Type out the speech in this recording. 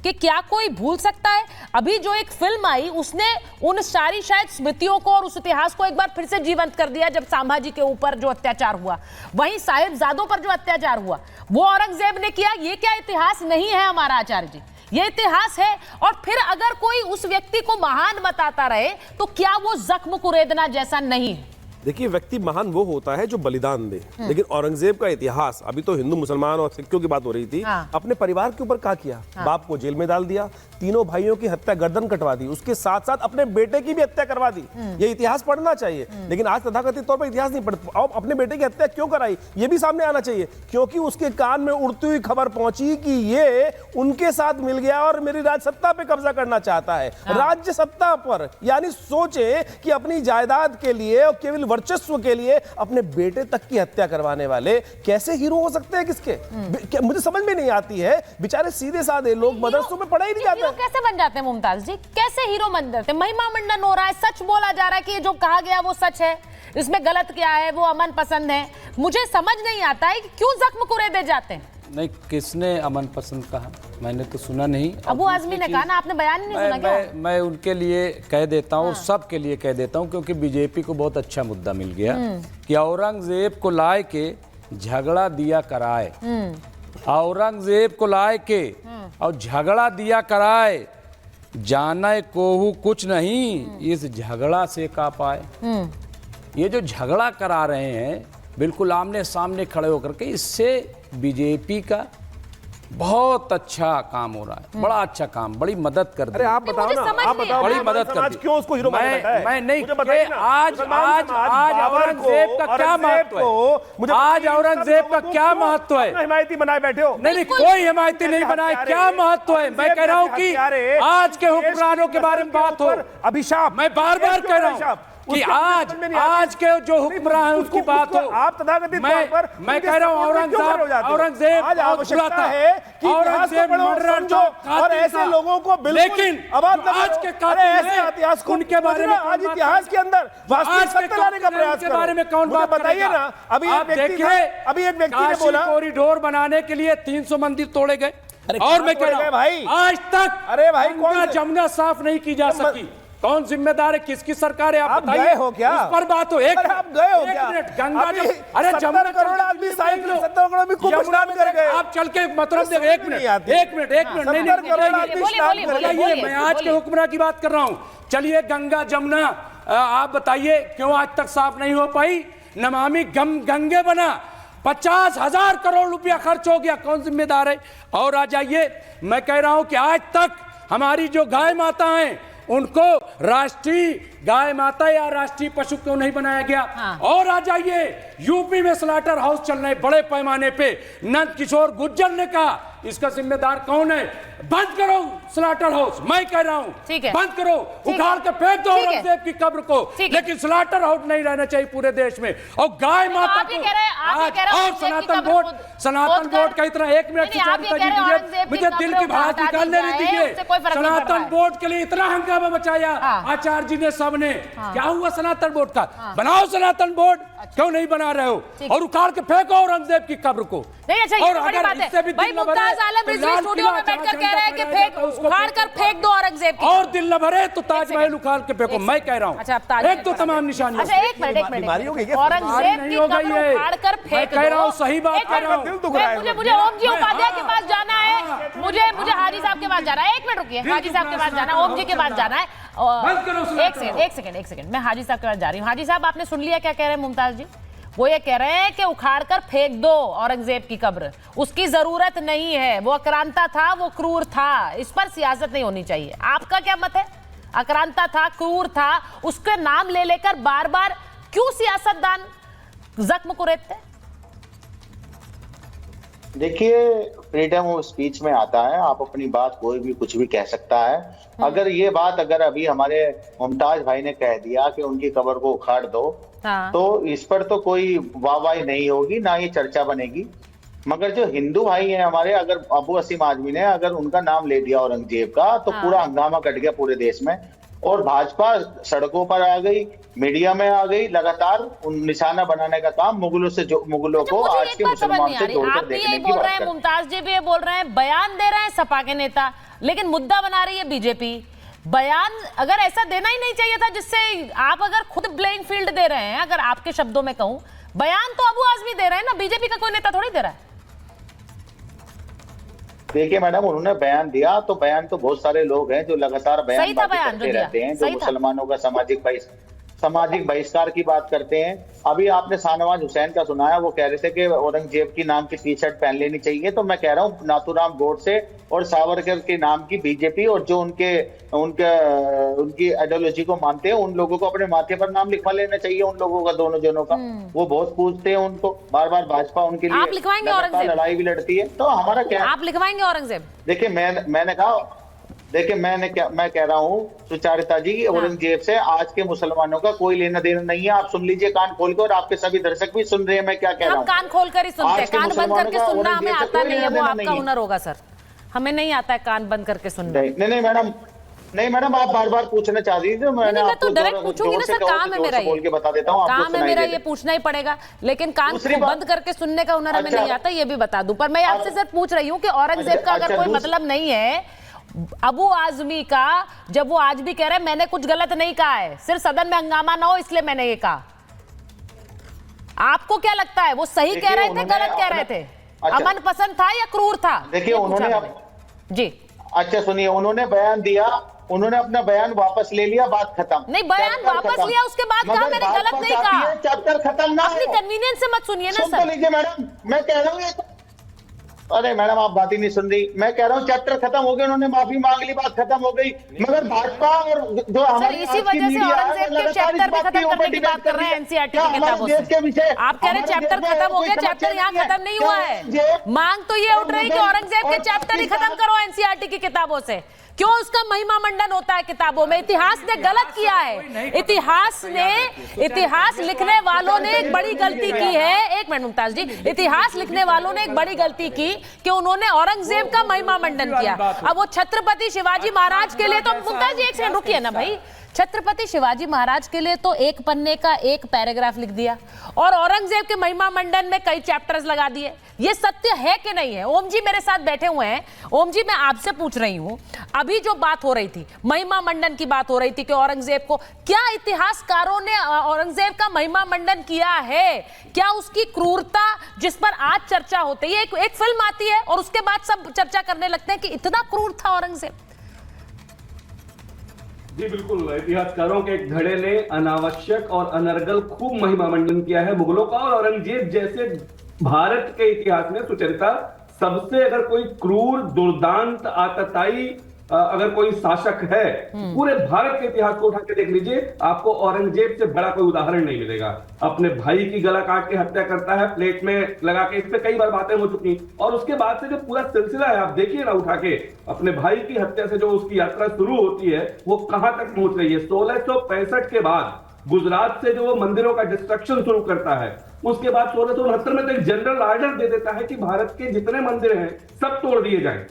कि क्या कोई भूल सकता है? अभी जो एक फिल्म आई उसने उन सारी शायद स्मृतियों को और उस इतिहास को एक बार फिर से जीवंत कर दिया, जब संभाजी के ऊपर जो अत्याचार हुआ, वहीं साहिबजादों पर जो अत्याचार हुआ वो औरंगजेब ने किया। ये क्या इतिहास नहीं है हमारा आचार्य जी? ये इतिहास है। और फिर अगर कोई उस व्यक्ति को महान बताता रहे तो क्या वो जख्म कुरेदना जैसा नहीं है? देखिए, व्यक्ति महान वो होता है जो बलिदान दे, लेकिन औरंगजेब का इतिहास, अभी तो हिंदू मुसलमान और सिखों की बात हो रही थी, अपने परिवार के ऊपर क्या किया? बाप को जेल में डाल दिया, तीनों भाइयों की हत्या, गर्दन कटवा दी, उसके साथ साथ अपने बेटे की भी हत्या करवा दी। ये इतिहास पढ़ना चाहिए, लेकिन आज तथाकथित तौर पर इतिहास नहीं पढ़ते। अब अपने बेटे की हत्या क्यों कराई, ये भी सामने आना चाहिए, क्योंकि उसके कान में उड़ती हुई खबर पहुंची कि ये उनके साथ मिल गया और मेरी राजसत्ता पे कब्जा करना चाहता है, राज्य सत्ता पर। यानी सोचे कि अपनी जायदाद के लिए और केवल वर्चस्व के लिए अपने बेटे तक की हत्या करवाने वाले कैसे हीरो हो सकते हैं? किसके? मुझे समझ में नहीं आती है। बेचारे सीधे साधे लोग, मदरसों में पढ़ा ही नहीं जाता। कैसे बन जाते हैं मुमताज जी? कैसे हीरो बन जाते हैं? महिमा मंडन हो रहा है, सच बोला जा रहा है कि जो कहा गया वो सच है, इसमें गलत क्या है, वो अमन पसंद है। मुझे समझ नहीं आता है कि क्यों जख्म कुरेदे जाते हैं। नहीं, किसने अमन पसंद कहा? मैंने तो सुना नहीं। अबू आजमी ने कहा ना, आपने बयान नहीं सुना क्या? मैं उनके लिए कह देता हूँ, सबके लिए कह देता हूँ, क्योंकि बीजेपी को बहुत अच्छा मुद्दा मिल गया कि औरंगजेब को लाए के झगड़ा दिया कराए, औरंगजेब को लाए के और झगड़ा दिया कराए, जाने कोहू कुछ नहीं इस झगड़ा से का पाए। ये जो झगड़ा करा रहे हैं बिल्कुल आमने सामने खड़े होकर के, इससे बीजेपी का बहुत अच्छा काम हो रहा है, बड़ा अच्छा काम, बड़ी मदद कर दी। अरे आप बताओ ना, आप बताओ, बड़ी मदद कर दी। क्यों उसको हीरो माना जाता है? मैं नहीं, मुझे बताइए ना। आज औरंगजेब का क्या महत्व है? आज औरंगजेब का क्या महत्व है? हिमायती बनाए बैठे हो। नहीं, कोई हिमायती नहीं बनाए, क्या महत्व है? मैं कह रहा हूँ कि आज के हुक्मरानों के बारे में बात हो, अभिशाप, मैं बार बार कह रहा हूँ कि आज के जो हुक्मरान है उसकी बात हो। आप तथाकथित तौर पर मैं कह रहा हूँ औरंगजेब आज आवश्यकता है कि औरंगजेब समझो और ऐसे लोगों को बिल्कुल, लेकिन आज के इतिहास को उनके बारे में आज इतिहास के अंदर वास्तविक सत्य लाने का प्रयास के बारे में कौन बात बताइए ना। अभी एक व्यक्ति ने बोला कॉरिडोर बनाने के लिए 300 मंदिर तोड़े गए, और मैं कह रहा हूँ भाई आज तक अरे भाई गंगा जमुना साफ नहीं की जा सकी। कौन जिम्मेदार है? किसकी सरकार है? आप बताइए। गए हो क्या? इस पर बात हो। एक आप गए हो क्या? मिनट, गंगा अरे 70 करोड़ आदमी साइकिल 70 करोड़ आदमी खूब स्नान कर गए। आप चल के मतलब एक मिनट नहीं, मैं आज के हुक्मरान की बात कर रहा हूँ। चलिए, गंगा जमुना आप बताइए क्यों आज तक साफ नहीं हो पाई? नमामि गंगे बना, 50,000 करोड़ रुपया खर्च हो गया, कौन जिम्मेदार है? और आ जाइए, मैं कह रहा हूं कि आज तक हमारी जो गाय माता हैं उनको राष्ट्रीय गाय माता या राष्ट्रीय पशु क्यों नहीं बनाया गया? और आ जाइए, यूपी में स्लॉटर हाउस चल रहे बड़े पैमाने पे, नंद किशोर गुर्जर ने कहा इसका जिम्मेदार कौन है? बंद करो स्लॉटर हाउस, मैं कह रहा हूं बंद करो, उखाड़ के फेंक दो औरंगजेब की कब्र को, लेकिन स्लॉटर हाउस नहीं रहना चाहिए पूरे देश में। और गाय माता को और सनातन बोर्ड का इतना, एक मिनट मुझे दिल की बात निकालने नहीं दीजिए। सनातन बोर्ड के लिए इतना हंगामा मचाया आचार्य जी ने, सबने। क्या हुआ सनातन बोर्ड का? बनाओ सनातन बोर्ड, क्यों नहीं बना रहे हो? और उखाड़ के फेंको औरंगजेब की कब्र को। नहीं, अच्छा, ये बड़ी बात है भाई। मुमताज आलम रिजवी स्टूडियो में बैठकर कह रहे हैं कि उखाड़ कर फेंक दो औरंगजेब की। और दिल न भरे तो ताजमहल उखाड़ के फेंको, मैं कह रहा हूँ। अच्छा, एक तो तमाम निशानी। अच्छा, एक मिनट औरंगजेब की कब्र उखाड़ कर फेंक दो। कह रहा हूँ, सही बात कह रहा हूँ। मुझे ओम जी उपाध्याय के पास जाना है, मुझे हाजी साहब के पास जाना है। एक मिनट रुकिए, हाजी साहब के पास जाना है, ओम जी के पास जाना है। एक सेकंड, मैं हाजी साहब के पास जा रही हूँ। हाजी साहब, आपने सुन लिया क्या कह रहे हैं मुमताज जी? वो ये कह रहे हैं कि उखाड़ कर फेंक दो औरंगजेब की कब्र, उसकी जरूरत नहीं है, वो आक्रांता था, वो क्रूर था, इस पर सियासत नहीं होनी चाहिए। आपका क्या मत है? आक्रांता था, क्रूर था, उसके नाम ले लेकर बार बार क्यों सियासतदान जख्म कुरेदते? देखिए, फ्रीडम ऑफ स्पीच में आता है, आप अपनी बात कोई भी कुछ भी कह सकता है। अगर ये बात अगर अभी हमारे मुमताज भाई ने कह दिया कि उनकी कब्र को उखाड़ दो, तो इस पर तो कोई वाहवाही नहीं होगी, ना ये चर्चा बनेगी। मगर जो हिंदू भाई हैं हमारे, अगर अबू असीम आजमी ने अगर उनका नाम ले दिया औरंगजेब का, तो पूरा हंगामा कट गया पूरे देश में। और भाजपा सड़कों पर आ गई, मीडिया में आ गई, लगातार उन निशाना बनाने का काम मुगलों को मुझे आज एक के बात समझ मुसलमान नहीं आ से रही, जोड़कर आप भी देखने यही की बोल बात रहे हैं, करते हैं। मुमताज जी भी ये बोल रहे हैं, बयान दे रहे हैं सपा के नेता, लेकिन मुद्दा बना रही है बीजेपी। बयान अगर ऐसा देना ही नहीं चाहिए था, जिससे आप अगर खुद प्लेइंग फील्ड दे रहे हैं, अगर आपके शब्दों में कहूं, बयान तो अबू आजमी दे रहे हैं ना, बीजेपी का कोई नेता थोड़ी दे रहा है। देखिए मैडम, उन्होंने बयान दिया तो बयान तो बहुत सारे लोग हैं जो लगातार सही था बयान बयान जो करते दिया, रहते हैं, जो सही था। मुसलमानों का सामाजिक बहिष्कार की बात करते हैं। अभी आपने शाहनवाज हुसैन का सुनाया, वो कह रहे थे कि औरंगजेब की नाम की टी शर्ट पहन लेनी चाहिए। तो मैं कह रहा हूँ नाथूराम गोडसे और सावरकर के नाम की बीजेपी और जो उनकी आइडियोलॉजी को मानते हैं, उन लोगों को अपने माथे पर नाम लिखवा लेना चाहिए, उन लोगों का, दोनों जनों का। वो बहुत पूछते हैं उनको, बार बार भाजपा उनके लिए आप लिखवाएंगे लगातार औरंगजेब? लड़ाई भी लड़ती है। तो हमारा क्या, आप लिखवाएंगे औरंगजेब? देखिए मैं कह रहा हूँ सुचारिता जी, औरंगजेब से आज के मुसलमानों का कोई लेना देना नहीं है। आप सुन लीजिए कान खोल के, और आपके सभी दर्शक भी सुन रहे हैं मैं क्या कह रहा हम हूँ। कान खोल कर ही सुनते हैं, आज के कान बंद मुसलमानों करके का सुनना हमें औरंगजेब से आता कोई नहीं है, लेना वो देना आपका नहीं है। हुनर होगा सर, हमें नहीं आता है कान बंद करके सुनना। नहीं मैडम, आप बार बार पूछना चाह रही थी, मैंने मैं तो आपको डायरेक्ट पूछूंगी ना सर, काम है मेरा, बोल के बता देता हूँ, आपको काम है सुनाई मेरा, दे ये पूछना ही पड़ेगा। लेकिन कान दूसरी को बात- बंद करके सुनने का हुनर हमें अच्छा। नहीं आता, ये भी बता दूं। पर मैं आपसे सर पूछ रही हूँ कि औरंगजेब का अगर कोई मतलब नहीं है, अबू आजमी का, जब वो आज भी कह रहे हैं मैंने कुछ गलत नहीं कहा है, सिर्फ सदन में हंगामा ना हो इसलिए मैंने ये कहा, आपको क्या लगता है वो सही कह रहे थे, गलत कह रहे थे? अच्छा। अमन पसंद था या क्रूर था? देखिए ये पूछा उन्होंने मैंने। जी अच्छा सुनिए, उन्होंने बयान दिया, उन्होंने अपना बयान वापस ले लिया, बात खत्म। नहीं, बयान चैप्टर वापस खत्म। लिया, उसके बाद कहा मगर मैंने बात गलत पर नहीं आती कहा। है, चैप्टर खत्म ना अपनी हो। कन्वीनियंस से मत सुनिए ना सुन तो सर। लीजिए मैडम, मैं कह रहा हूँ अरे मैडम आप बात ही नहीं सुन रही। मैं कह रहा हूँ चैप्टर खत्म हो गया, उन्होंने माफी मांग ली, बात खत्म हो गई। मगर भाजपा और जो हमारी इसी वजह से औरंगजेब के चैप्टर भी खत्म करने की बात कर रहे हैं एनसीईआरटी की किताबों से। आप कह रहे हैं चैप्टर खत्म हो गया, चैप्टर यहाँ खत्म नहीं हुआ है। मांग तो ये उठ रही कि औरंगजेब के चैप्टर ही खत्म करो एनसीईआरटी की किताबों से। क्यों उसका महिमा मंडन होता है किताबों में? इतिहास ने गलत किया है, इतिहास लिखने वालों ने एक बड़ी गलती की है। एक मिनट मुमताज जी, इतिहास लिखने वालों ने एक बड़ी गलती की कि उन्होंने औरंगजेब का महिमा मंडन किया। अब वो छत्रपति शिवाजी महाराज के लिए तो, मुमताज जी एक सेकंड रुकिए ना भाई, छत्रपति शिवाजी महाराज के लिए तो एक पन्ने का एक पैराग्राफ लिख दिया और औरंगजेब के महिमा मंडन में कई चैप्टर्स लगा दिए। ये सत्य है कि नहीं है? ओम जी मेरे साथ बैठे हुए हैं। ओम जी, मैं आपसे पूछ रही हूं, अभी जो बात हो रही थी, महिमा मंडन की बात हो रही थी कि औरंगजेब को, क्या इतिहासकारों ने औरंगजेब का महिमा मंडन किया है? क्या उसकी क्रूरता जिस पर आज चर्चा होती है, एक फिल्म आती है और उसके बाद सब चर्चा करने लगते हैं कि इतना क्रूर था औरंगजेब? जी बिल्कुल, इतिहासकारों के एक धड़े ने अनावश्यक और अनर्गल खूब महिमा मंडन किया है मुगलों का। और औरंगजेब जैसे भारत के इतिहास में सुचरिता सबसे अगर कोई क्रूर, दुर्दांत, आतताई अगर कोई शासक है, पूरे भारत के इतिहास को उठा के देख लीजिए, आपको औरंगजेब से बड़ा कोई उदाहरण नहीं मिलेगा। अपने भाई की गला काट के हत्या करता है, प्लेट में लगा के, इस पे कई बार बातें हो चुकी। और उसके बाद से जो पूरा सिलसिला है, आप देखिए ना उठा के, अपने भाई की हत्या से जो उसकी यात्रा शुरू होती है वो कहां तक पहुंच रही है। 1665 के बाद गुजरात से जो वो मंदिरों का डिस्ट्रक्शन शुरू करता है, उसके बाद 1669 में तो एक जनरल ऑर्डर दे देता है कि भारत के जितने मंदिर हैं सब तोड़ दिए जाएं।